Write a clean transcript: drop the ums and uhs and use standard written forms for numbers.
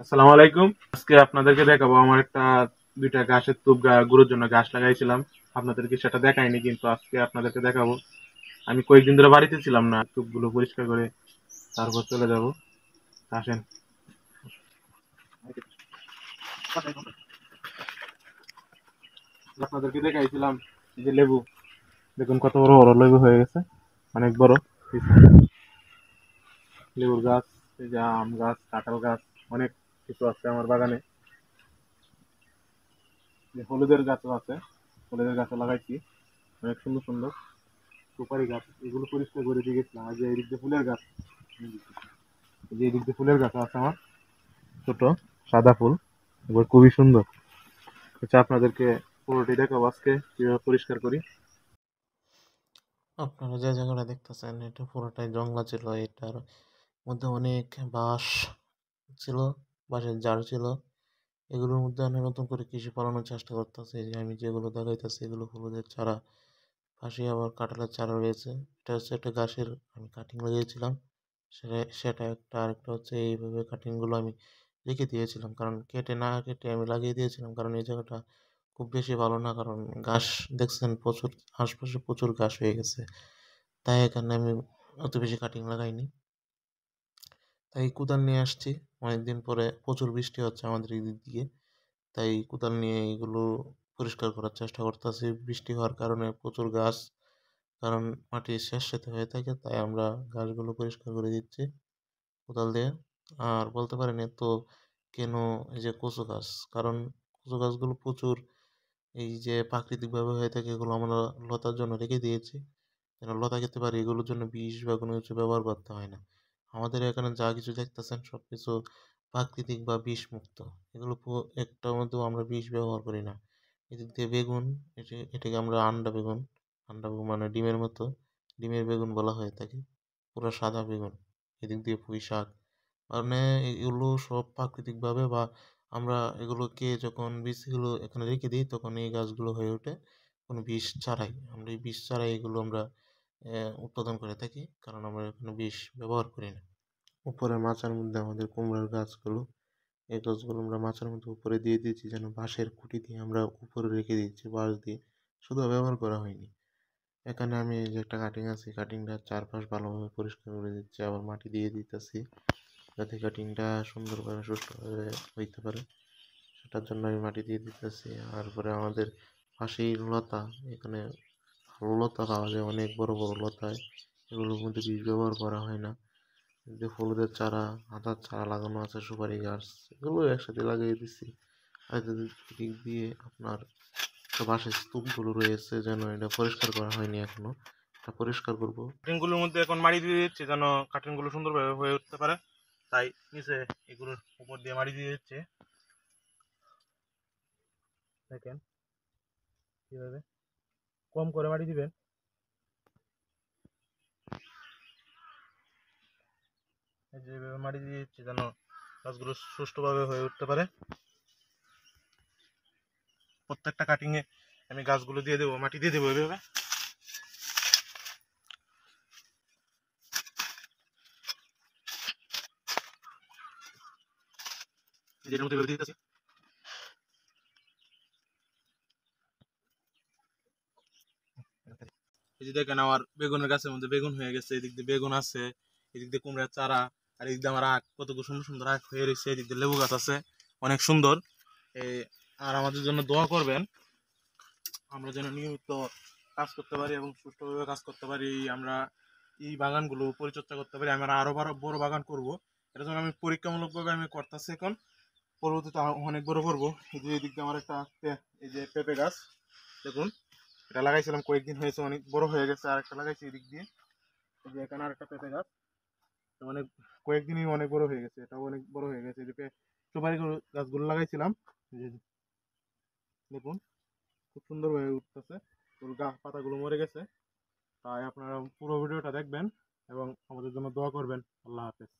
আসসালামু আলাইকুম। আজকে আপনাদেরকে দেখাবো আমার একটা দুইটা ঘাসের তুপ গরুর জন্য ঘাস লাগাইছিলাম। আপনাদেরকে সেটা দেখাইনি, কিন্তু আজকে আপনাদেরকে দেখাবো। আমি কয়েকদিন ধরে বাড়িতে ছিলাম না, তুপগুলো পরিষ্কার করে তারপর চলে যাব। আসেন, আপনাদেরকে দেখাইছিলাম এই যে লেবু। দেখুন কত বড় বড় লেবু হয়ে গেছে, অনেক বড় লেবুর গাছ। এই যে আম গাছ, কাঁঠাল গাছ, অনেক কিছু আছে আমার বাগানে। যে হলুদের গাছও আছে, হলুদের গাছও লাগাইছি, অনেক সুন্দর সুন্দর সুপারি গাছ। এগুলো পরিষ্কার করে দিয়ে গেছিলাম। আর যে এদিক দিয়ে ফুলের গাছ, এই যে এদিক দিয়ে ফুলের গাছ আছে আমার, ছোট সাদা ফুল, এবার খুবই সুন্দর। আচ্ছা, আপনাদেরকে পুরোটি দেখাবো আজকে কিভাবে পরিষ্কার করি। আপনারা যে জায়গাটা দেখতেছেন এটা পুরোটাই জংলা ছিল। এটার মধ্যে অনেক বাঁশ ছিল, বাঁশের ঝাড় ছিল। এগুলোর মধ্যে আমি নতুন করে কৃষি পালনের চেষ্টা করতেছি। যে আমি যেগুলো দেখাইতেছি এগুলো হলুদের চারা, পাশে আবার কাঁঠালের চারা রয়েছে। এটা হচ্ছে একটা গাছের আমি কাটিং লাগিয়েছিলাম। সেটা একটা, আরেকটা হচ্ছে এইভাবে কাটিংগুলো আমি রেখে দিয়েছিলাম, কারণ কেটে না কেটে আমি লাগিয়ে দিয়েছিলাম, কারণ এই জায়গাটা খুব বেশি ভালো না, কারণ ঘাস দেখছেন প্রচুর, আশপাশে প্রচুর ঘাস হয়ে গেছে। তাই এখানে আমি অত বেশি কাটিং লাগাইনি। তাই কোদাল নিয়ে আসছি। অনেকদিন পরে প্রচুর বৃষ্টি হচ্ছে আমাদের এই দিক দিয়ে, তাই কোদাল নিয়ে এগুলো পরিষ্কার করার চেষ্টা করতেছি। বৃষ্টি হওয়ার কারণে প্রচুর গাছ, কারণ মাটি স্যাঁতসেঁতে হয়ে থাকে, তাই আমরা গাছগুলো পরিষ্কার করে দিচ্ছি কোদাল দিয়ে। আর বলতে পারেন এ তো কেন, এই যে কচু গাছ, কারণ কচু গাছগুলো প্রচুর এই যে প্রাকৃতিকভাবে হয়ে থাকে, এগুলো আমরা লতার জন্য রেখে দিয়েছি, যেন লতা খেতে পারি। এগুলোর জন্য বিষ বা কোনো কিছু ব্যবহার করতে হয় না। আমাদের এখানে যা কিছু দেখতেছেন সবকিছু প্রাকৃতিক বা বিষ মুক্ত। এগুলো একটার মধ্যেও আমরা বিষ ব্যবহার করি না। এদিক দিয়ে বেগুন, এটাকে আমরা আন্ডা বেগুন, আন্ডা বেগুন মানে ডিমের মতো, ডিমের বেগুন বলা হয়ে থাকে, পুরো সাদা বেগুন। এদিক দিয়ে পুঁই শাক, মানে এগুলো সব প্রাকৃতিকভাবে, বা আমরা এগুলোকে যখন বীজগুলো এখানে রেখে দিই তখন এই গাছগুলো হয়ে ওঠে কোনো বিষ ছাড়াই। আমরা এই বিষ ছাড়াই এগুলো আমরা উৎপাদন করে থাকি, কারণ আমরা এখানে বিষ ব্যবহার করি না। উপরে মাচার মধ্যে আমাদের কুমড়ার গাছগুলো, এই গাছগুলো আমরা মাচার মধ্যে উপরে দিয়ে দিয়েছি, যেন বাঁশের খুঁটি দিয়ে আমরা উপরে রেখে দিয়েছি, বাঁশ দিয়ে শুধু ব্যবহার করা হয়নি। এখানে আমি এই যে একটা কাটিং আছে, কাটিংটার চারপাশ ভালোভাবে পরিষ্কার করে দিচ্ছি, আবার মাটি দিয়ে দিতেছি, যাতে কাটিংটা সুন্দরভাবে সুষ্ঠুভাবে হইতে পারে। সেটার জন্য আমি মাটি দিয়ে দিতেছি। আর পরে আমাদের পাশেই লতা, এখানে ভালো লতা পাওয়া যায়, অনেক বড় বড় লতায়, এগুলোর মধ্যে বীজ ব্যবহার করা হয় না। যে হলুদের চারা, আদার চারা লাগানো আছে, সুপারি গাছ, এগুলো একসাথে লাগিয়ে দিচ্ছি। আর এদিক দিয়ে আপনার বাঁশের স্তূপগুলো রয়েছে, যেন এটা পরিষ্কার করা হয়নি এখনো, এটা পরিষ্কার করবো। কাটিংগুলোর মধ্যে এখন মাড়ি দিয়ে দিচ্ছি যেন কাটিংগুলো সুন্দরভাবে হয়ে উঠতে পারে। তাই নিচে এগুলোর উপর দিয়ে মাড়ি দিয়ে দিচ্ছে। দেখেন কিভাবে কম করে মাড়ি দিবেন। এই যে এভাবে মাড়ি দিয়ে দিচ্ছি যেন গাছগুলো সুষ্ঠুভাবে হয়ে উঠতে পারে। প্রত্যেকটা কাটিং এ আমি গাছগুলো দিয়ে দেবো, মাটি দিয়ে দেবো এভাবে। যেটার মধ্যে দিয়ে দিতেছি। এই যে দেখেন আমার বেগুনের গাছের মধ্যে বেগুন হয়ে গেছে, এদিক দিয়ে বেগুন আছে, এদিক দিয়ে কুমড়ার চারা, আর এদিক দিয়ে আমার আখ, কত সুন্দর সুন্দর আখ হয়ে রয়েছে। এদিক দিয়ে লেবু গাছ আছে, অনেক সুন্দর। এই আর আমাদের জন্য দোয়া করবেন, আমরা যেন নিয়মিত কাজ করতে পারি এবং সুষ্ঠুভাবে কাজ করতে পারি। আমরা এই বাগানগুলো পরিচর্যা করতে পারি, আমরা আরো বড় বড় বাগান করব। এটা জন্য আমি পরীক্ষামূলকভাবে আমি করতেছি এখন, পরবর্তীতে অনেক বড় করবো। এই যে এদিক দিয়ে আমার একটা এই যে পেঁপে গাছ, দেখুন এটা লাগাইছিলাম কয়েকদিন হয়েছে, অনেক বড় হয়ে গেছে। আর একটা লাগাইছি এদিক দিয়ে, এই যে এখানে আর একটা পেঁপে গাছ, অনেক কয়েকদিনই অনেক বড় হয়ে গেছে, এটাও অনেক বড় হয়ে গেছে। এই যে সুপারি গাছগুলো লাগাইছিলাম, এই যে দেখুন খুব সুন্দর হয়ে উঠতেছে, গাছ পাতাগুলো মরে গেছে। তাই আপনারা পুরো ভিডিওটা দেখবেন এবং আমাদের জন্য দোয়া করবেন। আল্লাহ হাফেজ।